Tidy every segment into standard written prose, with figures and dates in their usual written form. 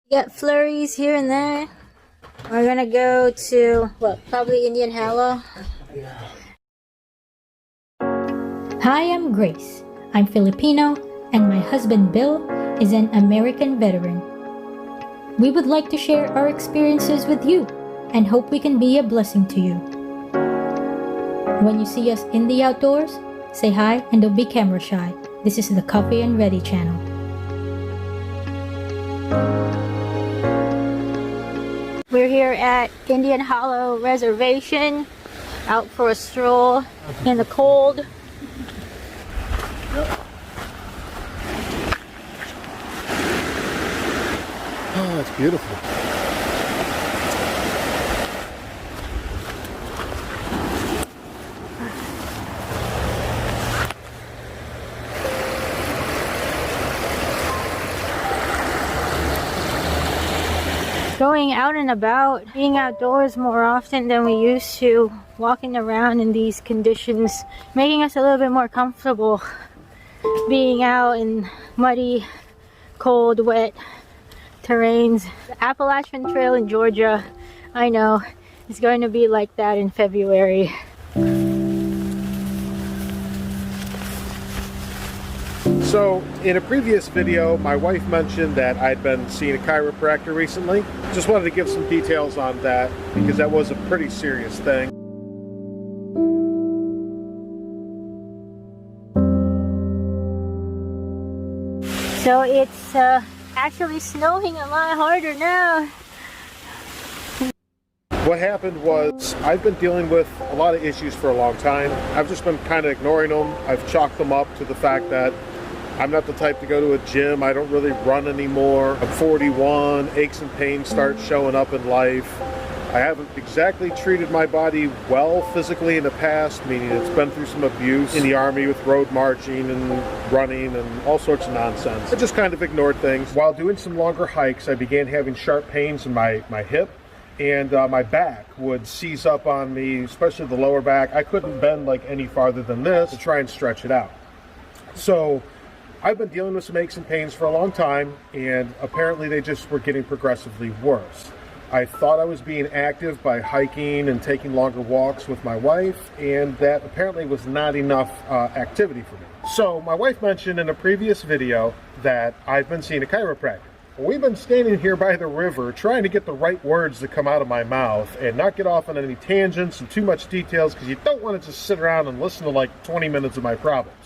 Got flurries here and there. We're gonna go to, what, probably Indian Hollow. Hi, I'm Grace. I'm Filipino, and my husband Bill is an American veteran. We would like to share our experiences with you and hope we can be a blessing to you. When you see us in the outdoors, say hi and don't be camera shy. This is the Coffee and Ready channel. We're here at Indian Hollow Reservation, out for a stroll in the cold. Oh, that's beautiful. Going out and about, being outdoors more often than we used to, walking around in these conditions, making us a little bit more comfortable being out in muddy, cold, wet terrains. The Appalachian Trail in Georgia, I know, is going to be like that in February. So in a previous video, my wife mentioned that I'd been seeing a chiropractor recently. Just wanted to give some details on that because that was a pretty serious thing. So it's actually snowing a lot harder now. What happened was I've been dealing with a lot of issues for a long time. I've just been kind of ignoring them. I've chalked them up to the fact that I'm not the type to go to a gym. I don't really run anymore. I'm 41. Aches and pains start showing up in life. I haven't exactly treated my body well physically in the past, meaning it's been through some abuse in the Army with road marching and running and all sorts of nonsense. I just kind of ignored things. While doing some longer hikes, I began having sharp pains in my hip, and my back would seize up on me, especially the lower back. I couldn't bend like any farther than this to try and stretch it out. So I've been dealing with some aches and pains for a long time, and apparently they just were getting progressively worse. I thought I was being active by hiking and taking longer walks with my wife, and that apparently was not enough activity for me. So my wife mentioned in a previous video that I've been seeing a chiropractor. We've been standing here by the river trying to get the right words to come out of my mouth and not get off on any tangents and too much details, because you don't want to just sit around and listen to like 20 minutes of my problems.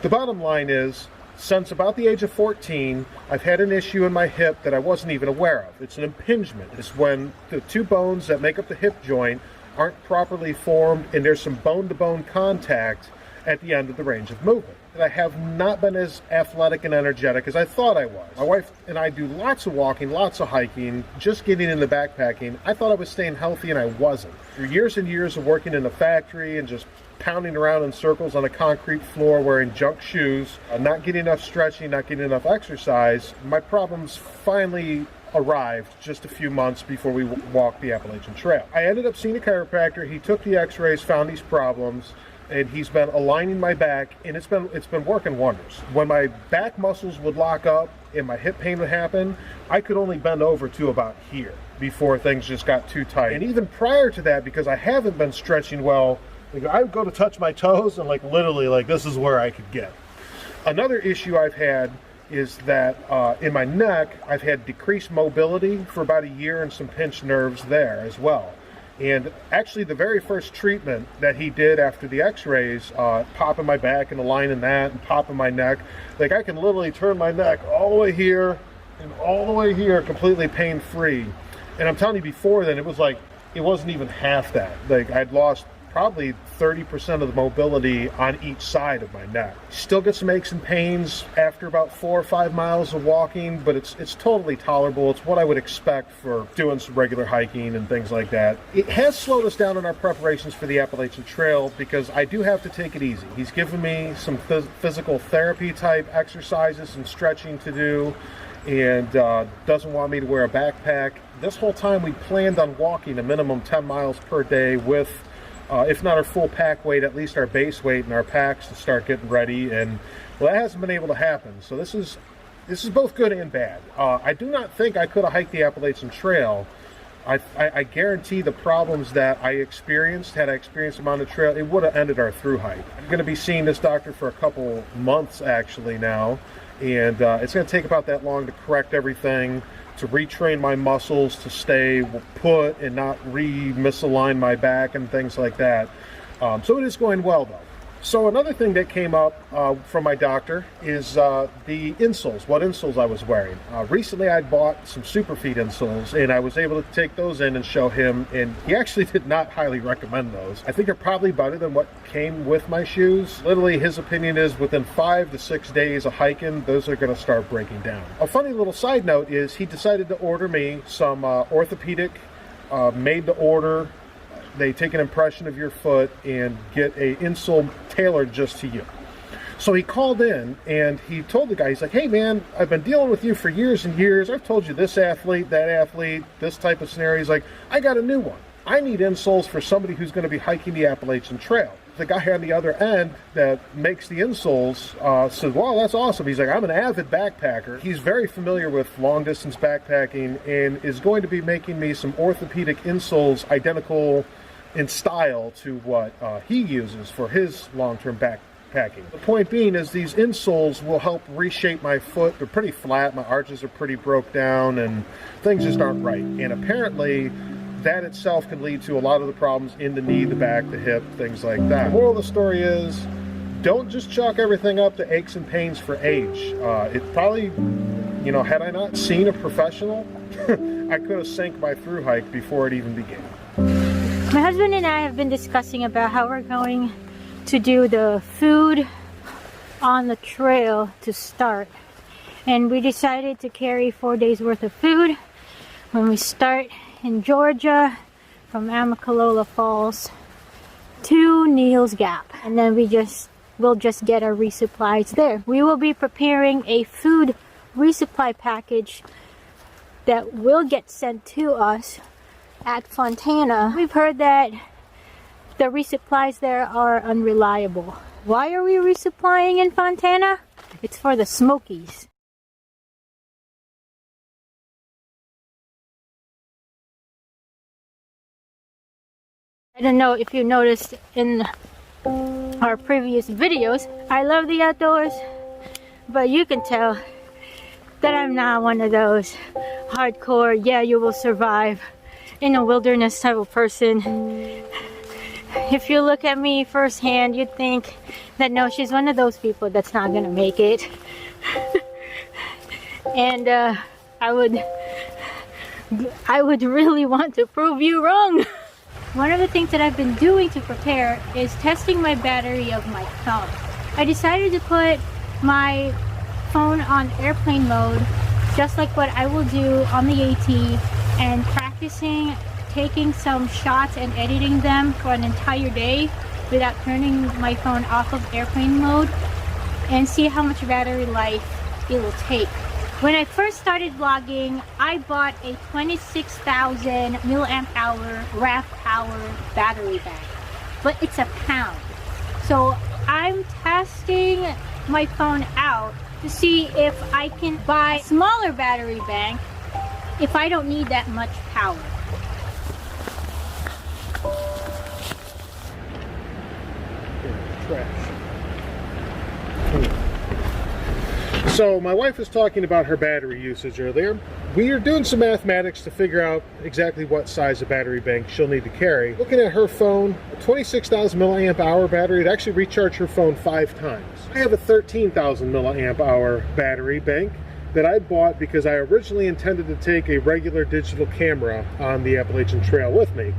The bottom line is, since about the age of 14, I've had an issue in my hip that I wasn't even aware of. It's an impingement. It's when the two bones that make up the hip joint aren't properly formed and there's some bone-to-bone contact at the end of the range of movement. And I have not been as athletic and energetic as I thought I was. My wife and I do lots of walking, lots of hiking, just getting into backpacking. I thought I was staying healthy and I wasn't. Through years and years of working in a factory and just pounding around in circles on a concrete floor wearing junk shoes, not getting enough stretching, not getting enough exercise, my problems finally arrived just a few months before we walked the Appalachian Trail. I ended up seeing a chiropractor. He took the x-rays, found these problems, and he's been aligning my back, and it's been working wonders. When my back muscles would lock up and my hip pain would happen, I could only bend over to about here before things just got too tight. And even prior to that, because I haven't been stretching well, I would go to touch my toes and literally this is where I could get. Another issue I've had is that in my neck, I've had decreased mobility for about a year and some pinched nerves there as well. And actually the very first treatment that he did after the x-rays, popping my back and aligning that and popping my neck, I can literally turn my neck all the way here and all the way here completely pain-free. And I'm telling you, before then, it wasn't even half that. I'd lost probably 30% of the mobility on each side of my neck. Still get some aches and pains after about 4 or 5 miles of walking, but it's totally tolerable. It's what I would expect for doing some regular hiking and things like that. It has slowed us down in our preparations for the Appalachian Trail because I do have to take it easy. He's given me some physical therapy type exercises and stretching to do, and doesn't want me to wear a backpack. This whole time we planned on walking a minimum 10 miles per day with if not our full pack weight, at least our base weight and our packs to start getting ready. And well, that hasn't been able to happen. So this is This is both good and bad. I do not think I could have hiked the Appalachian Trail. I guarantee the problems that I experienced, had I experienced them on the trail, it would have ended our through hike. I'm going to be seeing this doctor for a couple months actually now, and it's going to take about that long to correct everything, to retrain my muscles to stay put and not misalign my back and things like that. So it is going well though. So another thing that came up from my doctor is the insoles, what insoles I was wearing. Recently I bought some Superfeet insoles and I was able to take those in and show him, and he actually did not highly recommend those. I think they're probably better than what came with my shoes. Literally his opinion is within 5 to 6 days of hiking, those are going to start breaking down. A funny little side note is he decided to order me some orthopedic made to order. They take an impression of your foot and get a insole tailored just to you. So he called in and he told the guy, he's like, hey man, I've been dealing with you for years and years. I've told you this athlete, that athlete, this type of scenario. He's like, I got a new one. I need insoles for somebody who's going to be hiking the Appalachian Trail. The guy on the other end that makes the insoles said, wow, that's awesome. He's like, I'm an avid backpacker. He's very familiar with long distance backpacking and is going to be making me some orthopedic insoles identical in style to what he uses for his long-term backpacking. The point being is these insoles will help reshape my foot. They're pretty flat, my arches are pretty broke down, and things just aren't right. And apparently that itself can lead to a lot of the problems in the knee, the back, the hip, things like that. The moral of the story is, don't just chalk everything up to aches and pains for age. It probably, you know, had I not seen a professional, I could have sank my through hike before it even began. My husband and I have been discussing about how we're going to do the food on the trail to start. And we decided to carry 4 days worth of food when we start in Georgia from Amicalola Falls to Neal's Gap. And then we'll just get our resupplies there. We will be preparing a food resupply package that will get sent to us at Fontana. We've heard that the resupplies there are unreliable. Why are we resupplying in Fontana? It's for the Smokies. I don't know if you noticed in our previous videos, I love the outdoors, but you can tell that I'm not one of those hardcore, yeah, you will survive in a wilderness type of person. If you look at me firsthand, you'd think that no, she's one of those people that's not gonna make it. And I would really want to prove you wrong. One of the things that I've been doing to prepare is testing my battery of my phone. I decided to put my phone on airplane mode, just like what I will do on the AT, and practicing taking some shots and editing them for an entire day without turning my phone off of airplane mode, and see how much battery life it will take. When I first started vlogging, I bought a 26,000 milliamp hour RAV power battery bank, but it's a pound. So I'm testing my phone out to see if I can buy a smaller battery bank if I don't need that much power. Trash. So my wife was talking about her battery usage earlier. We are doing some mathematics to figure out exactly what size of battery bank she'll need to carry. Looking at her phone, a 26,000 milliamp hour battery would actually recharge her phone 5 times. I have a 13,000 milliamp hour battery bank that I bought because I originally intended to take a regular digital camera on the Appalachian Trail with me.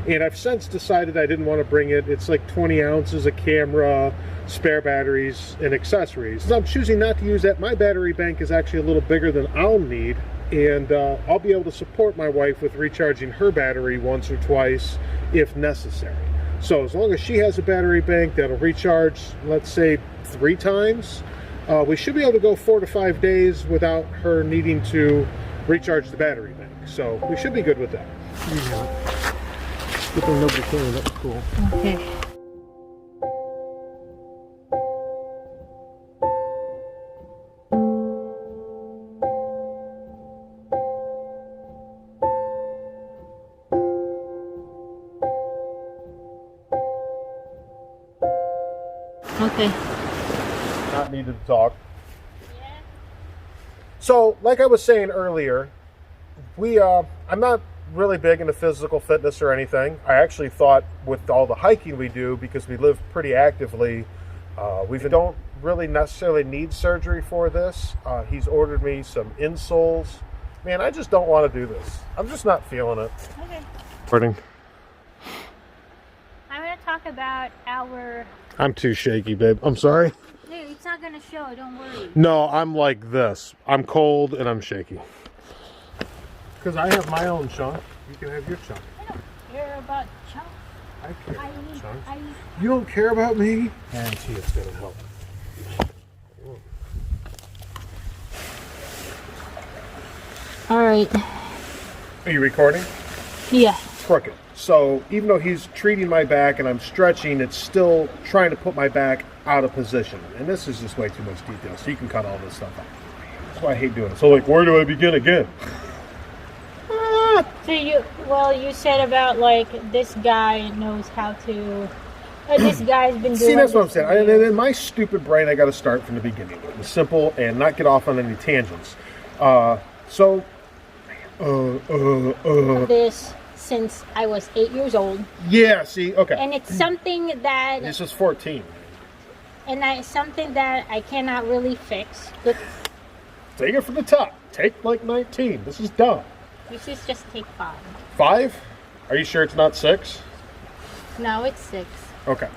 And I've since decided I didn't want to bring it. It's like 20 ounces of camera, spare batteries, and accessories. So I'm choosing not to use that. My battery bank is actually a little bigger than I'll need, and I'll be able to support my wife with recharging her battery once or twice if necessary. So as long as she has a battery bank that'll recharge, let's say 3 times, we should be able to go 4 to 5 days without her needing to recharge the battery bank. So we should be good with that. Good thing nobody came. That's cool. Okay. Okay. Not needed to talk. So, like I was saying earlier, I'm not really big into physical fitness or anything. I actually thought with all the hiking we do, because we live pretty actively, we don't really necessarily need surgery for this. He's ordered me some insoles. Man, I just don't want to do this. I'm just not feeling it. Okay. Recording. I'm going to talk about our... I'm too shaky, babe. I'm sorry. Dude, it's not going to show. Don't worry. No, I'm like this. I'm cold and I'm shaky. Because I have my own chunk. You can have your chunk. I don't care about chunk. I care about chunks. You don't care about me? Guarantee it's going to help. All right. Are you recording? Yeah. Crooked. So even though he's treating my back and I'm stretching, it's still trying to put my back out of position. And this is just way too much detail, so you can cut all this stuff out. That's why I hate doing it. So like, where do I begin again? So you said about like this guy knows how to. This guy's been doing. See, that's what I'm saying. And in my stupid brain, I got to start from the beginning. It's simple and not get off on any tangents. This since I was 8 years old. Yeah. See. Okay. And it's something that. This is 14. And it's something that I cannot really fix. But take it from the top. Take like 19. This is dumb. you should just take 5. 5? Are you sure it's not 6? No, it's 6. Okay.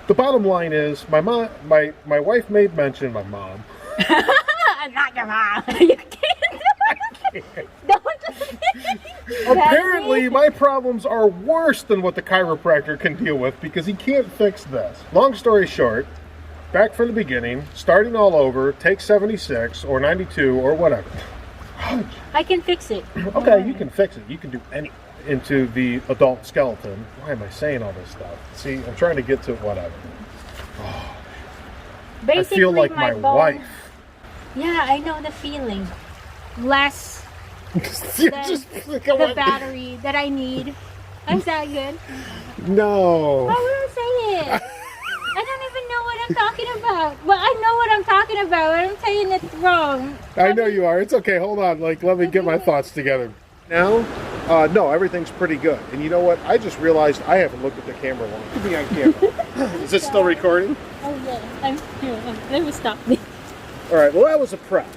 The bottom line is, my wife made mention. My mom. I'm not your mom. You can't. Apparently, my problems are worse than what the chiropractor can deal with because he can't fix this. Long story short, back from the beginning, starting all over, take 76 or 92 or whatever. I can fix it. Okay, you can fix it. You can do anything into the adult skeleton. Why am I saying all this stuff? See, I'm trying to get to whatever. Basically, I feel like my wife. Yeah, I know the feeling. Less the battery that I need. Is that good? No. I will say it. I don't even know what I'm talking about. Well, I know what I'm talking about, but I'm saying it's wrong. I know you are. It's okay. Hold on. Like, let me get my thoughts together. Now, no, everything's pretty good. And you know what? I just realized I haven't looked at the camera long. Look at me on camera. Is it still recording? Oh, yeah. I'm here. Let me stop. All right. Well, that was a prep.